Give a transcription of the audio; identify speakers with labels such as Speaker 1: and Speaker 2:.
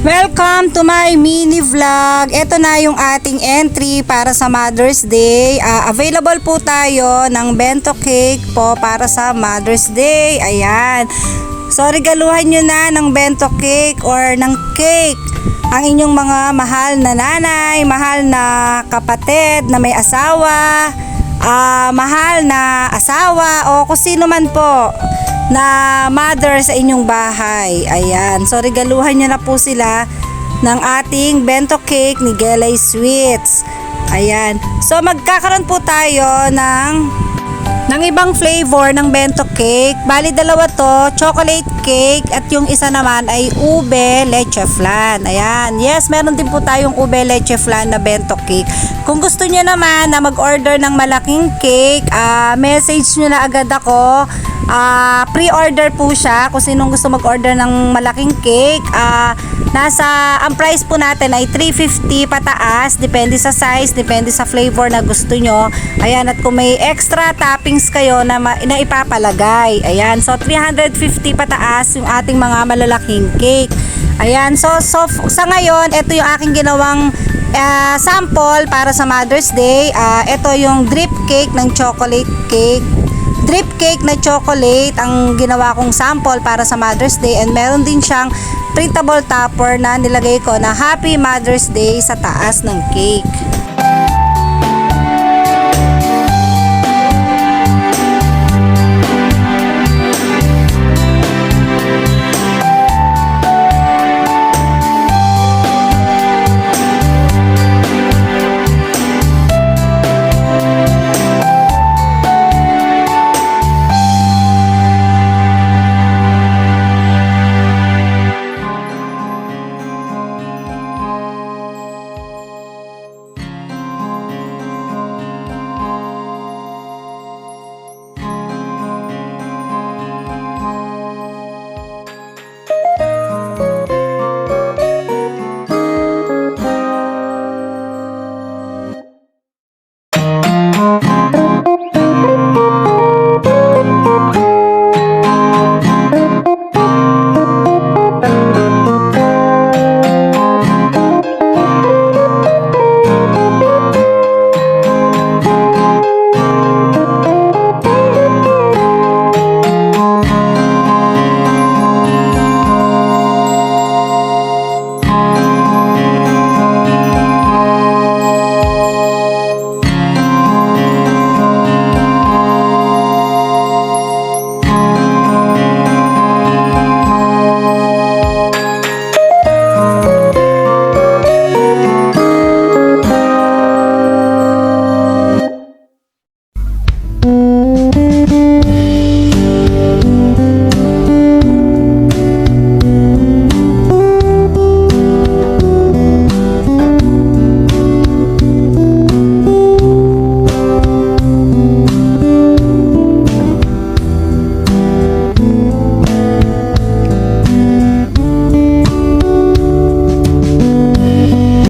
Speaker 1: Welcome to my mini vlog. Ito na yung ating entry para sa Mother's Day. Available po tayo ng bento cake po para sa Mother's Day. Ayan. So regaluhan nyo na ng bento cake or ng cake ang inyong mga mahal na nanay, mahal na kapatid na may asawa, mahal na asawa o kung sino man po na mother sa inyong bahay. Ayan. So regaluhan nyo na po sila ng ating bento cake ni Gelay Sweets. Ayan. So magkakaroon po tayo ng ibang flavor ng bento cake. Bali dalawa to, chocolate cake at yung isa naman ay ube leche flan. Ayan. Yes, meron din po tayong ube leche flan na bento cake. Kung gusto niyo naman na mag-order ng malaking cake, message niyo na agad ako. Pre-order po siya kung sinong gusto mag-order ng malaking cake. Ang price po natin ay 350 pataas, depende sa size, depende sa flavor na gusto nyo. Ayan, at kung may extra toppings kayo na ipapalagay, ayan, so 350 pataas yung ating mga malalaking cake. Ayan, so sa ngayon, ito yung aking ginawang sample para sa Mother's Day. Ito yung drip cake ng chocolate cake. Drip cake na chocolate ang ginawa kong sample para sa Mother's Day, and meron din siyang printable topper na nilagay ko na Happy Mother's Day sa taas ng cake.